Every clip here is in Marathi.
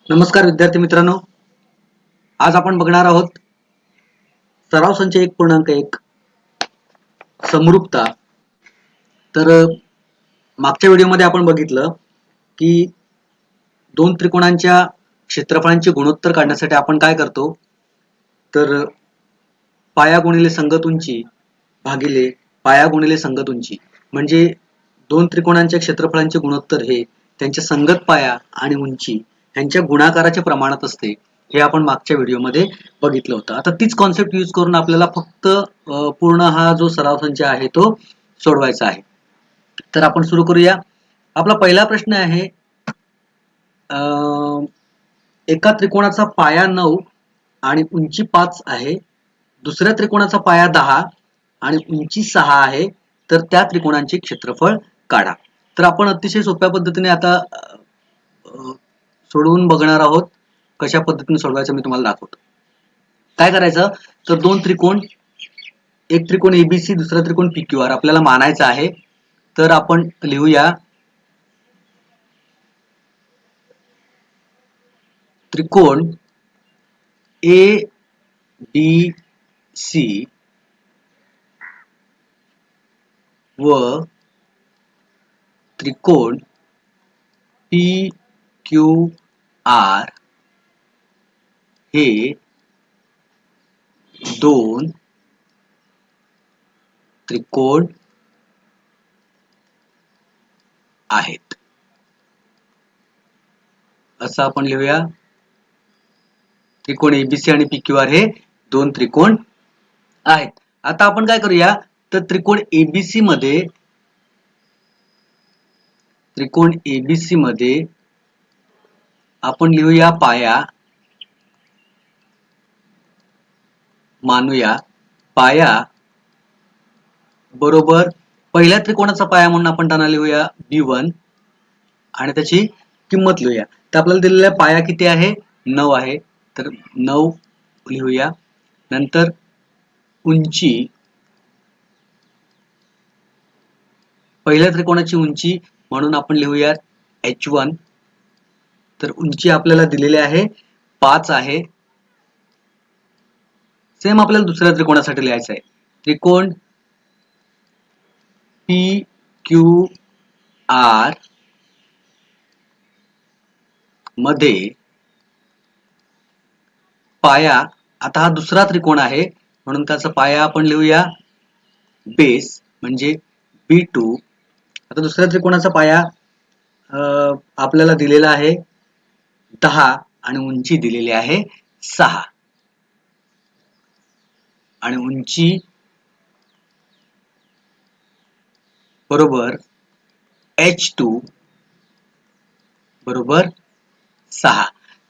नमस्कार विद्यार्थी मित्रांनो, आज आपण बघणार आहोत सराव संच 1.1 समरूपता. तर मागच्या व्हिडिओमध्ये आपण बघितलं की दोन त्रिकोणांच्या क्षेत्रफळांचे गुणोत्तर काढण्यासाठी आपण काय करतो, तर पाया गुणिले संगत उंची भागिले पाया गुणिले संगत उंची म्हणजे दोन त्रिकोणांच्या क्षेत्रफळांचे गुणोत्तर हे त्यांच्या संगत पाया आणि उंची यांच्या गुणाकाराच्या प्रमाणात असते. हे आपण मागच्या व्हिडिओमध्ये बघितलं होतं. आता तीच कॉन्सेप्ट यूज करून आपल्याला फक्त पूर्ण हा जो सराव संच आहे तो सोडवायचा आहे. तर आपण सुरू करूया. आपला पहिला प्रश्न आहे, एका त्रिकोणाचा पाया 9 आणि उंची 5 आहे, दुसऱ्या त्रिकोणाचा पाया 10 आणि उंची 6 आहे, तर त्या त्रिकोणांचे क्षेत्रफळ काढा. तर आपण अतिशय सोप्या पद्धतीने आता सोडवून बघणार आहोत. कशा पद्धतीने सोडवायचं मी तुम्हाला दाखवतो. काय करायचं, तर दोन त्रिकोण, एक त्रिकोण एबीसी, दुसरा त्रिकोण पीक्यूआर आपल्याला मानायचा आहे. तर आपण लिहूया त्रिकोण ए बी सी व त्रिकोण पी क्यू आर हे दोन त्रिकोण आहेत, असं आपण लिहूया. त्रिकोण एबीसी आणि पीक्यूआर हे दोन त्रिकोण आहेत. आता आपण काय करूया, तर त्रिकोण एबीसी मध्ये आपण लिहूया पाया, मानूया पाया बरोबर पहिल्या त्रिकोणाचा पाया म्हणून आपण त्यांना लिहूया B1 आणि त्याची किंमत लिहूया. तर आपल्याला दिलेला पाया किती आहे, 9 आहे, तर 9 लिहूया. नंतर उंची, पहिल्या त्रिकोणाची उंची म्हणून आपण लिहूया H1. तर उंची आपल्याला दिलेली आहे 5 आहे. सेम आपल्याला दुसऱ्या त्रिकोणासाठी लिहायचं आहे. त्रिकोण पी क्यू आर मध्ये पाया, आता हा दुसरा त्रिकोण आहे म्हणून त्याचा पाया आपण लिहूया बेस म्हणजे B2. आता दुसऱ्या त्रिकोणाचा पाया आपल्याला दिलेला आहे 10 आणि उंची दिलेली आहे 6 आणि उंची बरोबर H2 बरोबर 6.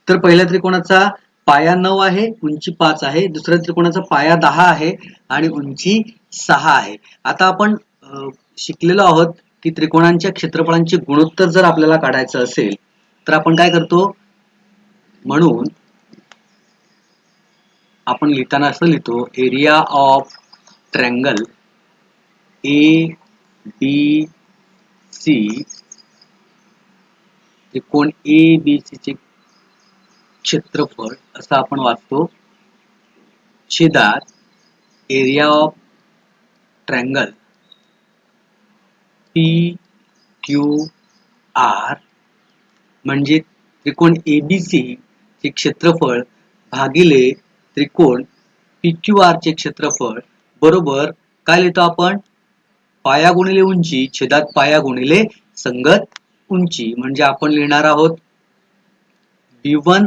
तर पहिल्या त्रिकोणाचा पाया 9 आहे, उंची 5 आहे, दुसऱ्या त्रिकोणाचा पाया 10 आहे आणि उंची 6 आहे. आता आपण शिकलेलो आहोत की त्रिकोणांच्या क्षेत्रफळांचे गुणोत्तर जर आपल्याला काढायचं असेल तर आपण काय करतो, म्हणून आपण लिहिताना असं लिहितो, area of triangle A B C, त्रिकोण ए बी सी चे क्षेत्रफळ असं आपण वाचतो, छेदात area of triangle P Q R म्हणजे त्रिकोण एबीसी चे क्षेत्रफळ भागिले त्रिकोण पी क्यू आर चे क्षेत्रफळ बरोबर काय लिहितो आपण, पाया गुणिले उंची छेदात पाया गुणिले संगत उंची. म्हणजे आपण लिहिणार आहोत B1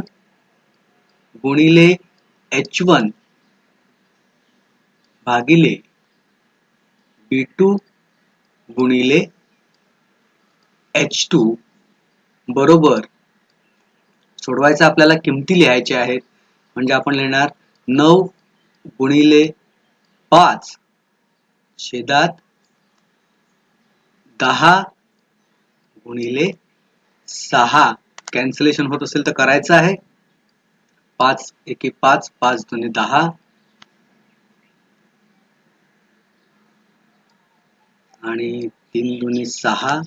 गुणिले H1 भागिले B2 गुणिले H2 बरोबर, सोडवायचं आपल्याला किमती लिहायच्या आहेत. म्हणजे आपण लिहिणार 9 गुणिले 5 छेदात 10 गुणिले 6. कॅन्सलेशन होत असेल तर करायचं आहे. 5 एके 5, 5 दुने 10 आणि 3 दुने 6,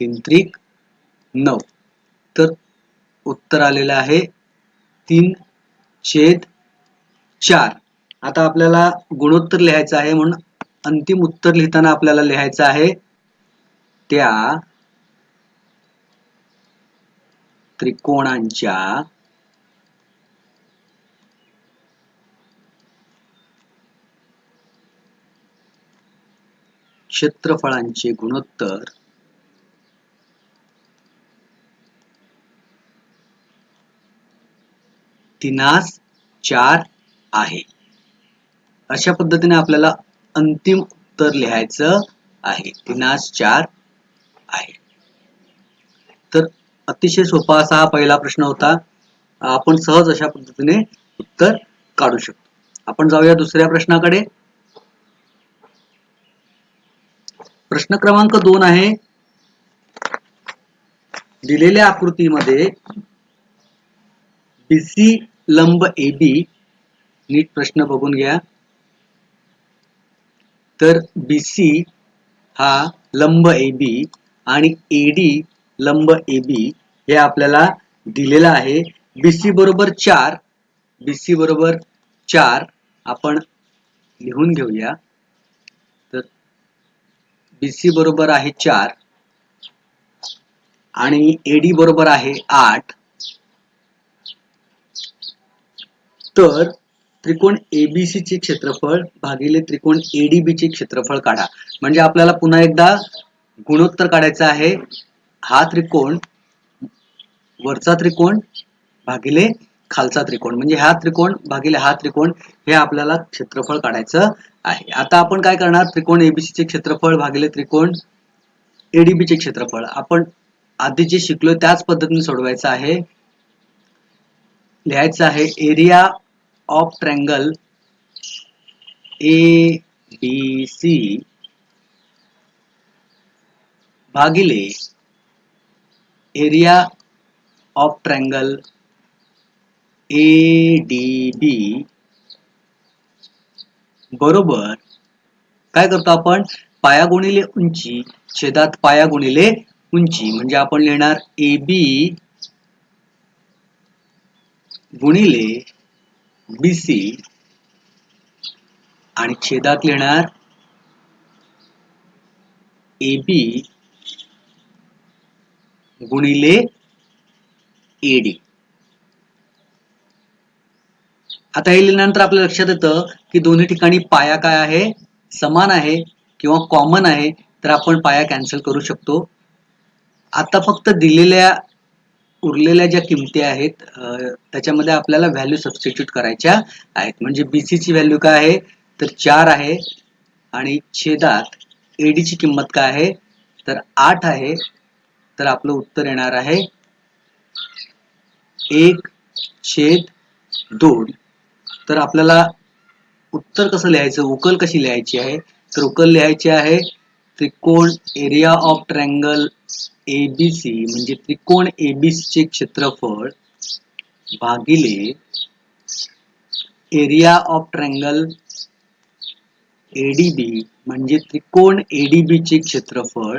3 त्रिक 9. तर उत्तर आलेलं आहे 3/4. आता आपल्याला गुणोत्तर लिहायचं आहे, म्हणून अंतिम उत्तर लिहिताना आपल्याला लिहायचं आहे त्या त्रिकोणांच्या क्षेत्रफळांचे गुणोत्तर 3/4 आहे. अशा पद्धतीने आपल्याला अंतिम उत्तर लिहायचं आहे. 3/4 आहे. तर अतिशय सोपा असा हा पहिला प्रश्न होता. आपण सहज अशा पद्धतीने उत्तर काढू शकतो. आपण जाऊया दुसऱ्या प्रश्नाकडे. प्रश्न क्रमांक 2 आहे, दिलेल्या आकृतीमध्ये BC लंब AB, नीट प्रश्न बघून घ्या. तर BC हा लंब AB आणि AD लंब AB हे आपल्याला दिलेलं आहे. BC बरोबर 4, BC बरोबर 4 आपण लिहून घेऊया. तर BC बरोबर आहे 4 आणि AD बरोबर आहे 8. तर त्रिकोण ABC चे क्षेत्रफळ भागिले त्रिकोण ADB चे क्षेत्रफळ काढा. म्हणजे आपल्याला पुन्हा एकदा गुणोत्तर काढायचं आहे. हा त्रिकोण, वरचा त्रिकोण भागिले खालचा त्रिकोण, म्हणजे हा त्रिकोण भागिले हा त्रिकोण, हे आपल्याला क्षेत्रफळ काढायचं आहे. आता आपण काय करणार, त्रिकोण ABC चे क्षेत्रफळ भागिले त्रिकोण ADB चे क्षेत्रफळ आपण आधी जे शिकलो त्याच पद्धतीने सोडवायचं आहे. लिहायचं आहे एरिया ऑफ ट्रायंगल ABC भागिले एरिया ऑफ ट्रायंगल ADB बरोबर काय करतो आपण, पाया गुणिले उंची छेदात पाया गुणिले उंची, म्हणजे आपण लिहिणार AB गुणिले BC आणि छेदात लिहिणार AB गुणिले AD. आता हे लिहिल्यानंतर आपल्या लक्षात येतं की दोन्ही ठिकाणी पाया काय आहे, समान आहे किंवा कॉमन आहे, तर आपण पाया कॅन्सल करू शकतो. आता फक्त दिलेल्या उरलेल्या ज्या किमती आहेत त्याच्यामध्ये आपल्याला व्हॅल्यू सबस्टिट्यूट करायच्या आहेत. म्हणजे BC ची व्हॅल्यू काय आहे, तर 4 आहे आणि छेदात AD ची किंमत काय आहे, तर 8 आहे. तर आपलं उत्तर येणार आहे 1/2. तर आपल्याला उत्तर कसं लिहायचं, उकल कशी लिहायची आहे, तर उकल लिहायची आहे त्रिकोण एरिया ऑफ ट्रायंगल ABC म्हणजे त्रिकोण ABC चे क्षेत्रफळ भागिले एरिया ऑफ ट्रायंगल ADB म्हणजे त्रिकोण ADB चे क्षेत्रफळ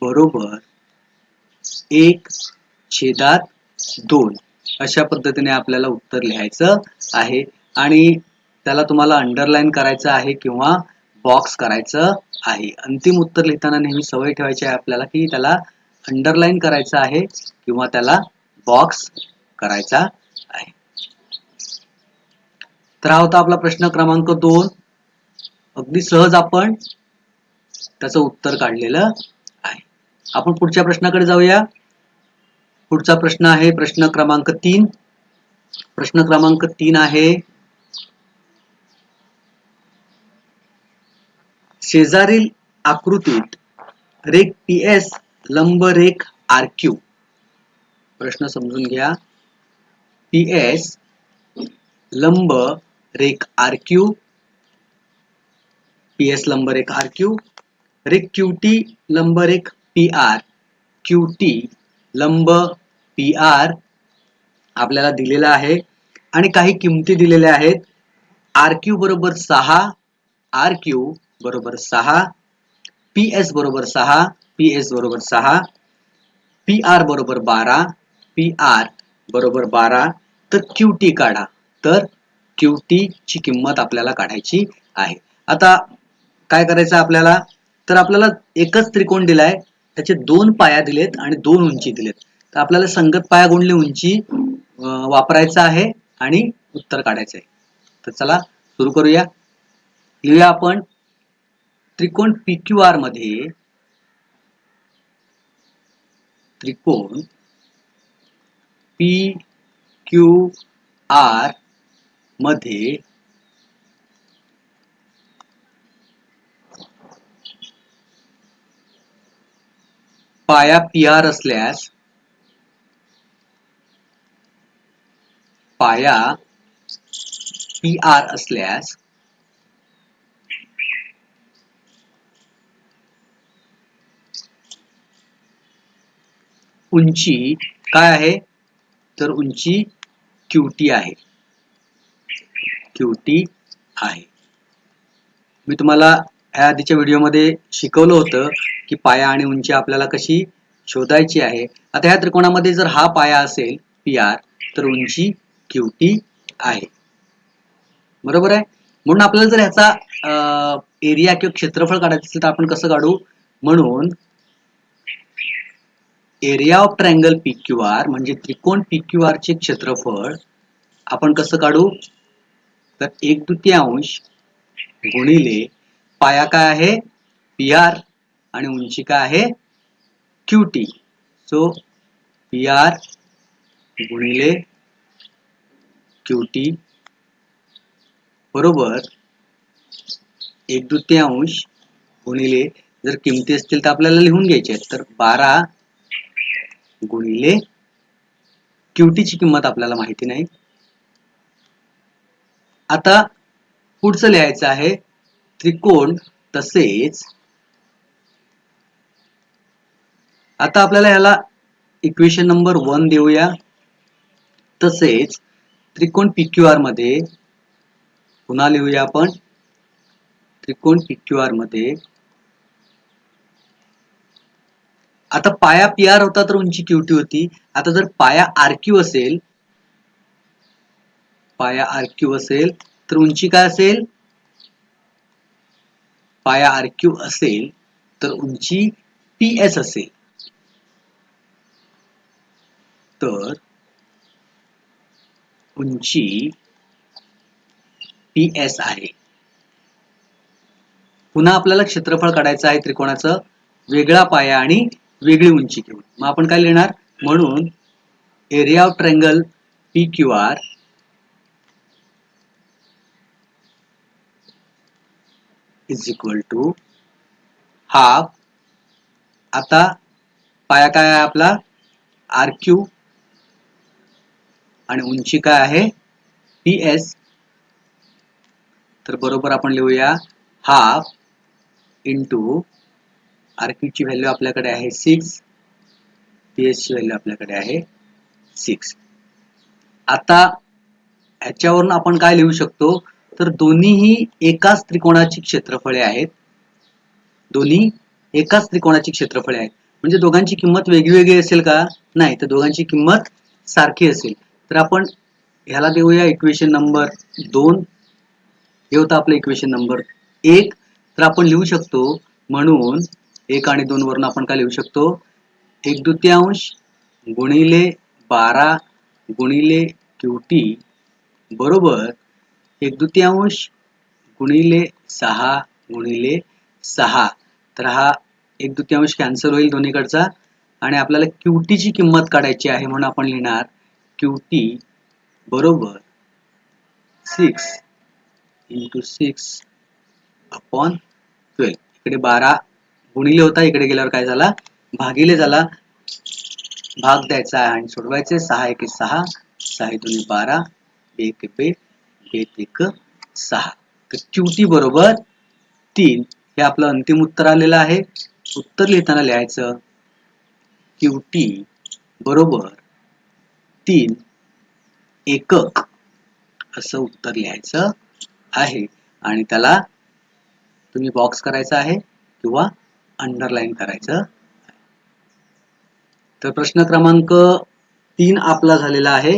बरोबर 1/2. अशा पद्धतीने आपल्याला उत्तर लिहायचं आहे आणि त्याला तुम्हाला अंडरलाईन करायचं आहे किंवा बॉक्स करायचं आहे. अंतिम उत्तर लिहिताना नेहमी सवय ठेवायची आहे आपल्याला की त्याला अंडरलाईन करायचं आहे किंवा त्याला बॉक्स करायचा आहे. तर हा होता आपला प्रश्न क्रमांक 2. अगदी सहज आपण त्याचं उत्तर काढलेलं आहे. आपण पुढच्या प्रश्नाकडे जाऊया. पुढचा प्रश्न आहे प्रश्न क्रमांक 3. प्रश्न क्रमांक 3 आहे, शेजारील आकृतीत रेख PS लंब रेख RQ. प्रश्न समजून घ्या. PS लंब रेख RQ, PS लंब रेख RQ, रेख QT लंब रेख PR, QT लंब PR आपल्याला दिलेला आहे आणि काही किमती दिलेल्या आहेत. RQ बरोबर 6, RQ बरोबर 6, PS बरोबर 6, PS बरोबर 6, पी आर बरोबर 12, पी आर बरोबर 12, तर क्यूटी काढा. तर क्यूटी ची किंमत आपल्याला काढायची आहे. आता काय करायचं आपल्याला, तर आपल्याला एकच त्रिकोण दिलाय, त्याचे 2 पाया दिलेत आणि 2 उंची दिलेत. तर आपल्याला संगत पाया गुणिले उंची वापरायचं आहे आणि उत्तर काढायचं आहे. तर चला सुरू करूया. लिहूया आपण त्रिकोण PQR मध्ये, त्रिकोण PQR मध्ये पाया PR असल्यास, पाया PR असल्यास उंची काय आहे, तर उंची QT आहे. QT आहे. मी तुम्हाला ह्या आधीच्या व्हिडिओमध्ये शिकवलं होतं की पाया आणि उंची आपल्याला कशी शोधायची आहे. आता ह्या त्रिकोणामध्ये जर हा पाया असेल PR, तर उंची QT आहे. बरोबर आहे. म्हणून आपल्याला जर ह्याचा एरिया किंवा क्षेत्रफळ काढायचं असेल तर आपण कसं काढू, म्हणून एरिया ऑफ ट्रायंगल PQR म्हणजे त्रिकोण PQR चे क्षेत्रफळ आपण कसं काढू, तर 1/2 गुणिले पाया काय आहे PR आणि उंची काय आहे QT. सो PR गुणिले QT बरोबर 1/2 गुणिले, जर किमती असतील तर आपल्याला लिहून घ्यायचे आहेत, तर 12 गुणिले QT ची किंमत आपल्याला माहिती नाही. आता पुढचं लिहायचं आहे त्रिकोण, तसेच आता आपल्याला ह्याला इक्वेशन नंबर 1 देऊया. तसेच त्रिकोण PQR मध्ये पुन्हा लिहूया आपण, त्रिकोण PQR मध्ये आता पाया PR होता तर उंची QT होती. आता जर पाया RQ असेल, पाया RQ असेल तर उंची काय असेल, पाया RQ असेल तर उंची PS असेल. तर उंची PS आहे. पुन्हा आपल्याला क्षेत्रफळ काढायचं आहे त्रिकोणाचं, वेगळा पाया आणि वेगळी उंची घेऊन. मग आपण काय लिहिणार, म्हणून area of triangle PQR is equal to half, आता पाया काय आहे आपला RQ आणि उंची काय आहे PS. तर बरोबर आपण लिहूया हाफ इंटू RQ ची व्हॅल्यू आपल्याकडे आहे 6, PS ची व्हॅल्यू आपल्याकडे आहे 6. आता ह्याच्यावरून आपण काय लिहू शकतो, तर दोन्हीही एकाच त्रिकोणाची क्षेत्रफळे आहेत. दोन्ही एकाच त्रिकोणाची क्षेत्रफळे आहेत. म्हणजे दोघांची किंमत वेगळी असेल का, नाही, तर दोघांची किंमत सारखी असेल. तर आपण ह्याला देऊया इक्वेशन नंबर 2. हे होतं आपलं इक्वेशन नंबर 1. तर आपण लिहू शकतो, म्हणून 1 आणि 2 वरून आपण काय लिहू शकतो, 1/2 गुणिले 12 गुणिले QT बरोबर 1/2 गुणिले 6 गुणिले 6. तर हा 1/2 कॅन्सल होईल दोन्हीकडचा आणि आपल्याला QT ची किंमत काढायची आहे, म्हणून आपण लिहिणार QT बरोबर 6 इंटू 6/12. इकडे 12 गुणिले होता, इकडे गेल्यावर काय झाला, भागिले झाला. भाग द्यायचा आहे आणि सोडवायचे. 6 1 6, 6 2 12, 1 1 6. तर QT बरोबर 3. हे आपलं अंतिम उत्तर आलेलं आहे. उत्तर लिहिताना लिहायचं QT बरोबर 3 एकक असं उत्तर लिहायचं आहे आणि त्याला तुम्ही बॉक्स करायचा आहे किंवा अंडरलाईन करायचं. तर प्रश्न क्रमांक 3 आपला झालेला आहे.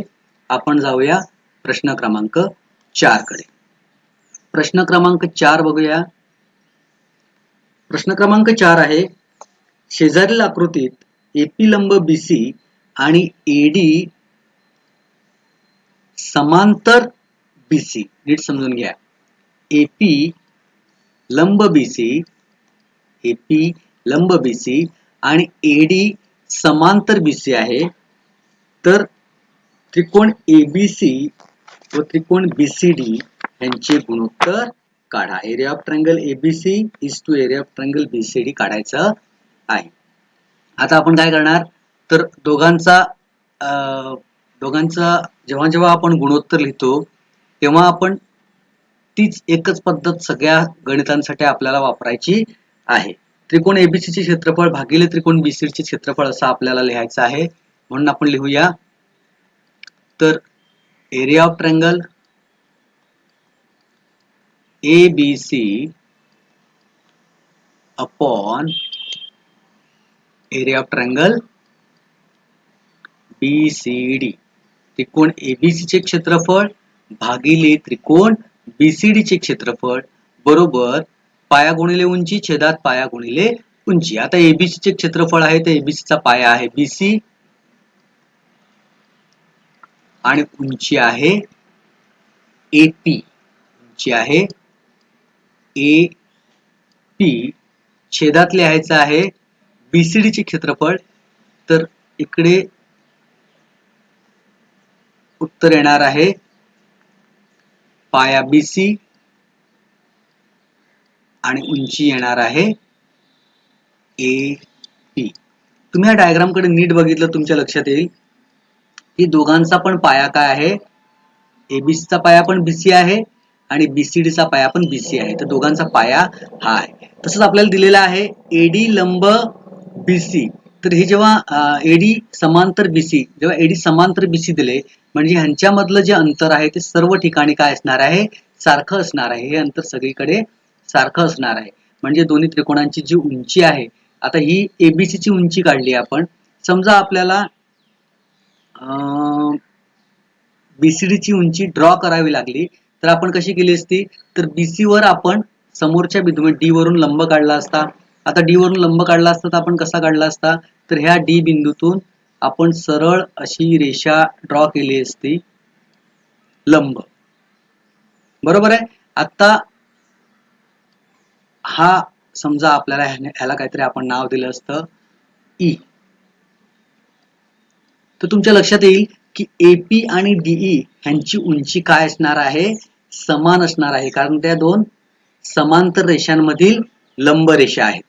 आपण जाऊया प्रश्न क्रमांक 4 कडे. प्रश्न क्रमांक 4 बघूया. प्रश्न क्रमांक 4 आहे, शेजारील आकृतीत एपी लंब बीसी आणि एडी समांतर बीसी. नीट समजून घ्या. एपी लंब बीसी, एपी लंब बीसी आणि एडी समांतर बीसी आहे. तर त्रिकोण एबीसी व त्रिकोण बीसीडी यांचे गुणोत्तर काढा. Area of triangle ABC is to area of triangle BCD काढायचं आहे. आता आपण काय करणार, तर दोघांचा जेव्हा जेव्हा आपण गुणोत्तर लिहितो तेव्हा आपण तीच एकच पद्धत सगळ्या गणितांसाठी आपल्याला वापरायची आहे. त्रिकोण एबीसी चे क्षेत्रफळ भागिले त्रिकोण बीसीडी चे क्षेत्रफळ असं आपल्याला लिहायचं आहे. म्हणून आपण लिहूया, तर area of triangle ABC upon area of triangle BCD. त्रिकोण ABC चे क्षेत्रफळ भागिले त्रिकोण BCD चे क्षेत्रफळ बरोबर पाया गुणिले उंची छेदात पाया गुणिले उंची. आता ABC चे क्षेत्रफळ आहे तर ABC चा पाया आहे BC आणि उंची आहे AP. उंची आहे AP. छेदात लिहायचं आहे BCD चे क्षेत्रफळ. तर इकडे उत्तर येणार आहे पाया BC आणि उंची येणार आहे AP. तुम्ही या डायग्राम कडे नीट बघितलं तुमच्या लक्षात येईल की दोघांचा पण पाया काय आहे, ABC चा पाया पण BC आहे आणि BCD चा पाया पण BC आहे. तर दोघांचा पाया हा आहे. तसंच आपल्याला दिलेला आहे AD लंब BC. तर हे जेव्हा AD समांतर BC, जेव्हा AD समांतर BC दिले म्हणजे ह्यांच्यामधलं जे अंतर आहे ते सर्व ठिकाणी काय असणार आहे, सारखं असणार आहे. हे अंतर सगळीकडे सारखं असणार आहे. म्हणजे दोन्ही त्रिकोणांची जी उंची आहे, आता ही ABC ची उंची काढली आपण. समजा आपल्याला BCD ची उंची ड्रॉ करावी लागली तर आपण कशी केली असती, तर BC वर आपण समोरच्या बिंदू D वरून लंब काढला असता. आता D वरून लंब काढला असता तर आपण कसा काढला असता, तर ह्या D बिंदूतून आपण सरळ अशी रेषा ड्रॉ केली असती लंब. बरोबर आहे. आता हा समजा आपल्याला ह्याला काहीतरी आपण नाव दिलं असतं E. तर तुमच्या लक्षात येईल की AP आणि DE ह्यांची उंची काय असणार आहे, समान असणार आहे. कारण त्या दोन समांतर रेषांमधील लंब रेषा आहेत.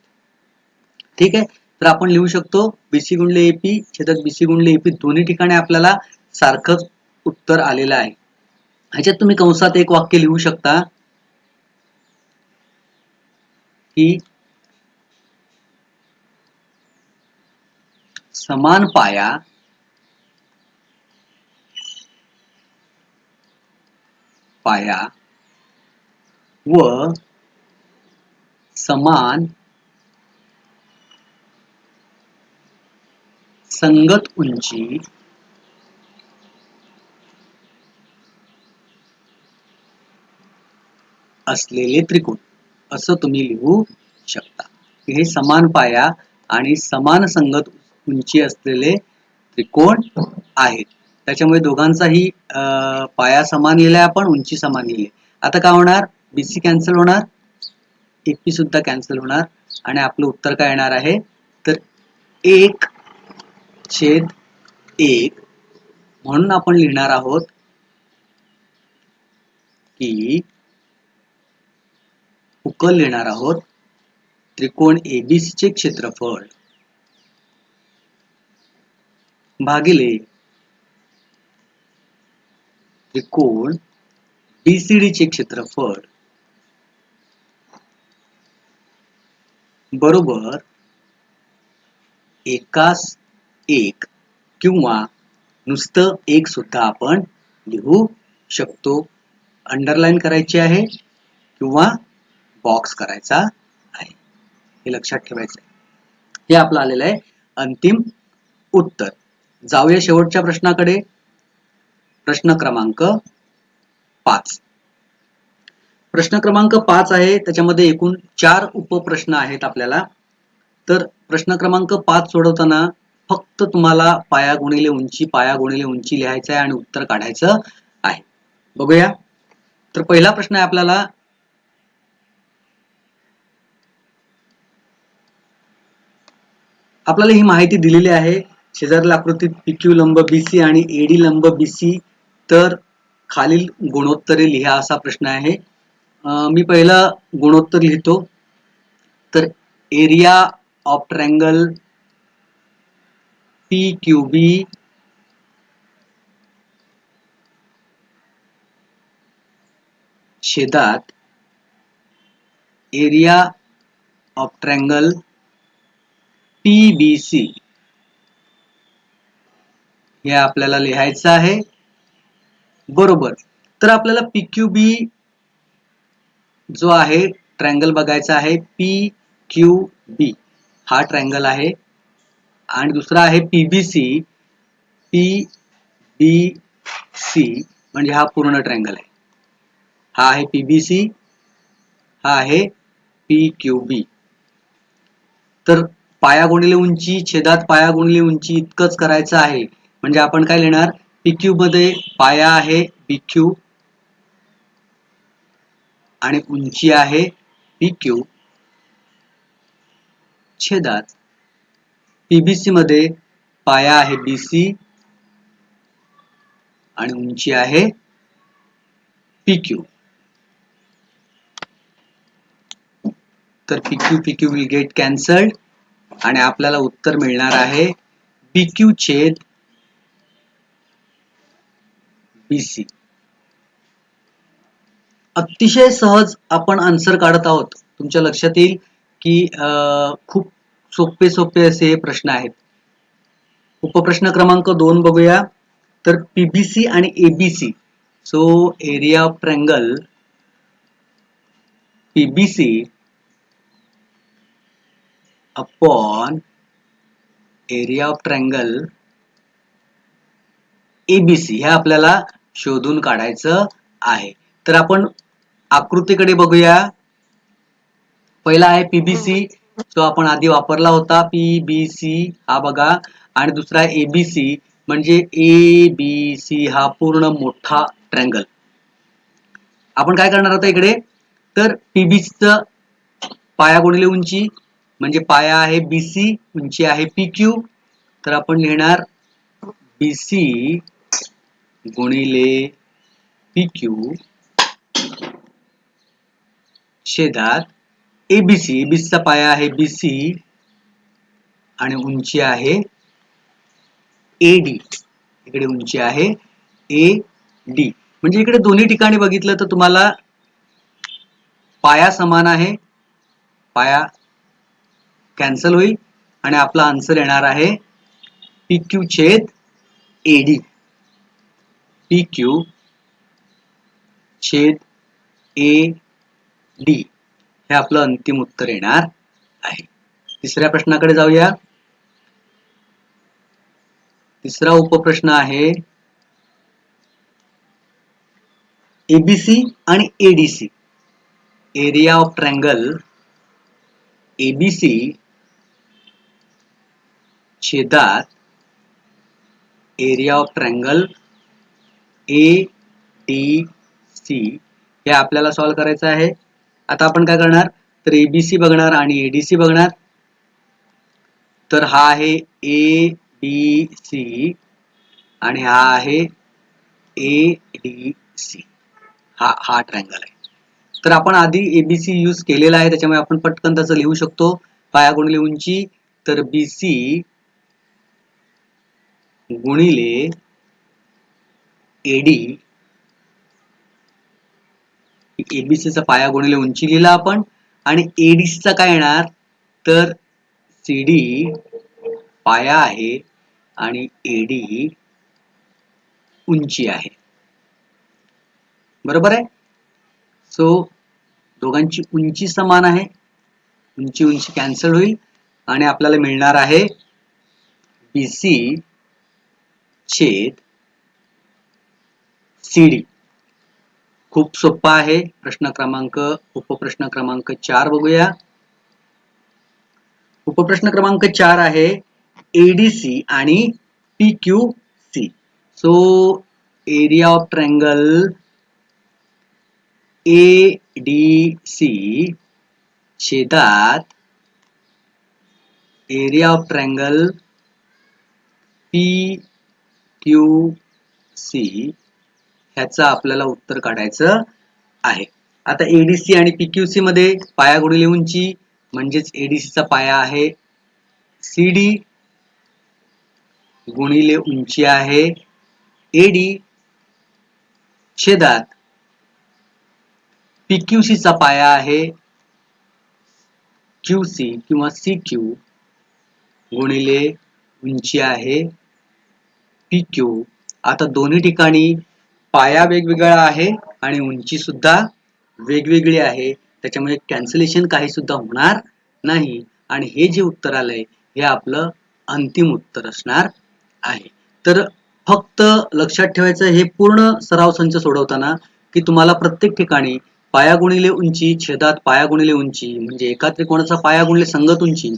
ठीक आहे. तर आपण लिहू शकतो BC गुणिले AP छेदात BC गुणिले AP. दोन्ही ठिकाणी आपल्याला सारखंच उत्तर आलेलं आहे. ह्याच्यात तुम्ही कंसात एक वाक्य लिहू शकता की समान पाया व समान संगत उंची असलेले त्रिकोण, असं तुम्ही लिहू शकता. हे समान पाया आणि समान संगत उंची असलेले त्रिकोण आहेत. त्याच्यामुळे दोघांचाही पाया समान लिहिलाय आपण, उंची समान लिहिली. आता काय होणार, BC कॅन्सल होणार, AP सुद्धा कॅन्सल होणार आणि आपलं उत्तर काय येणार आहे, तर 1/1. म्हणून आपण लिहिणार आहोत की उकल लिहिणार आहोत त्रिकोण ABC चे क्षेत्रफळ भागिले त्रिकोण BCD चे क्षेत्रफळ बरोबर 1/1 किंवा नुसतं 1 सुद्धा आपण लिहू शकतो. अंडरलाईन करायची आहे किंवा बॉक्स करायचा आहे, हे लक्षात ठेवायचं आहे. हे आपलं आलेलं आहे अंतिम उत्तर. जाऊया शेवटच्या प्रश्नाकडे. प्रश्न क्रमांक 5. प्रश्न क्रमांक 5 आहे, त्याच्यामध्ये एकूण 4 उपप्रश्न आहेत आपल्याला. तर प्रश्न क्रमांक 5 सोडवताना फक्त तुम्हाला पाया गुणिले उंची लिहायचं आहे आणि उत्तर काढायचं आहे. बघूया. तर पहिला प्रश्न आहे आपल्याला, आपल्याला ही माहिती दिलेली आहे. शेजारील आकृतीत PQ लंब BC आणि AD लंब BC, तर खालील गुणोत्तरे लिहा असा प्रश्न आहे. मी पहिला गुणोत्तर लिहितो. तर एरिया ऑफ ट्रायंगल PQB छेदात एरिया ऑफ ट्रायंगल PBC हे आपल्याला लिहायचं आहे. बरोबर. तर आपल्याला PQB जो आहे ट्रायंगल बघायचा आहे. PQB हा ट्रायंगल आहे आणि दुसरा आहे PBC. PBC म्हणजे हा पूर्ण ट्रायंगल आहे. हा आहे PBC, हा आहे PQB. तर पाया गुणिले उंची छेदात पाया गुणिले उंची इतकंच करायचं आहे. म्हणजे आपण काय लिहिणार, PQ मध्ये पाया आहे BQ आणि उंची आहे PQ, छेदात PBC मध्ये पाया आहे BC आणि उंची आहे PQ. तर PQ will get cancelled आणि आपल्याला उत्तर मिळणार आहे BQ छेद BC. अतिशय सहज आपण आन्सर काढत आहोत. तुमच्या लक्षात येईल की खूप सोपे असे हे प्रश्न आहेत. उपप्रश्न क्रमांक 2 बघूया. तर PBC आणि ABC, so area of triangle PBC upon area of triangle ABC हे आपल्याला शोधून काढायचं आहे. तर आपण आकृतीकडे बघूया. पहिला आहे PBC, जो आपण आधी वापरला होता. PBC हा बघा, आणि दुसरा आहे ABC म्हणजे ABC हा पूर्ण मोठा ट्रायंगल. आपण काय करणार आता इकडे, तर PBCचं पाया गुणिले उंची म्हणजे पाया आहे BC, उंची आहे PQ. तर आपण लिहिणार BC गुणिले PQ छेदात ABC चा पाया आहे BC आणि उंची आहे AD. इकडे उंची आहे AD. म्हणजे इकडे दोन्ही ठिकाणी बघितलं तर तुम्हाला पाया समान आहे, पाया कॅन्सल होईल आणि आपला आन्सर येणार आहे PQ छेद AD. PQ छेद AD हे आपलं अंतिम उत्तर येणार आहे. तिसऱ्या प्रश्नाकडे जाऊया. तिसरा उपप्रश्न आहे ABC आणि ADC, area of triangle ABC छेदात एरिया ऑफ ट्रायंगल ADC हे आपल्याला सॉल्व करायचं आहे. आता आपण काय करणार, तर ABC बघणार आणि ADC बघणार. तर हा आहे ABC आणि हा आहे ADC. हा ट्रायंगल आहे. तर आपण आधी ABC यूज केलेला आहे, त्याच्यामुळे आपण पटकन त्याचं लिहू शकतो. पाया गुणिले उंची, तर BC गुणिले AD. ABC चा पाया गुणिले उंची लिहिला आपण, आणि ADC चा काय येणार, तर CD पाया आहे आणि AD उंची आहे. बरोबर आहे. सो दोघांची उंची समान आहे, उंची कॅन्सल होईल आणि आपल्याला मिळणार आहे BC छेद CD. खूप सोपा आहे. उपप्रश्न क्रमांक 4 बघूया. उपप्रश्न क्रमांक 4 आहे ADC आणि PQC. So area of triangle ADC छेदात एरिया ऑफ ट्रायंगल PQC ह्याचं आपल्याला उत्तर काढायचं आहे. आता ADC आणि PQC मध्ये पाया गुणिले उंची म्हणजेच ADC चा पाया आहे CD गुणिले उंची आहे AD छेदात PQC चा पाया आहे QC किंवा CQ गुणिले उंची आहे PQ. आता दोन्ही ठिकाणी पाया वेगवेगळा आहे आणि उंची सुद्धा वेगवेगळी आहे, त्याच्यामुळे कॅन्सलेशन काही सुद्धा होणार नाही आणि हे जे उत्तर आलंय हे आपलं अंतिम उत्तर असणार आहे. तर फक्त लक्षात ठेवायचं हे पूर्ण सराव संच सोडवताना की तुम्हाला प्रत्येक ठिकाणी पाया गुणिले उंची छेदात पाया गुणिले उंची म्हणजे एका त्रिकोणाचा पाया गुणिले संगत उंची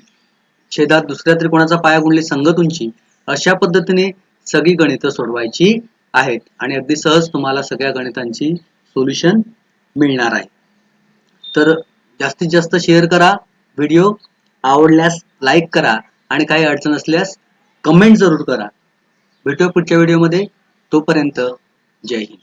छेदात दुसऱ्या त्रिकोणाचा पाया गुणिले संगत उंची अशा पद्धतीने सगळी गणितं सोडवायची आहेत आणि अगदी सहज तुम्हाला सगळ्या गणितांची सोल्युशन मिळणार आहे. तर जास्तीत जास्त शेअर करा, व्हिडिओ आवडल्यास लाईक करा आणि काही अडचण असल्यास कमेंट जरूर करा. भेटूया पुढच्या व्हिडिओमध्ये. तोपर्यंत जय हिंद.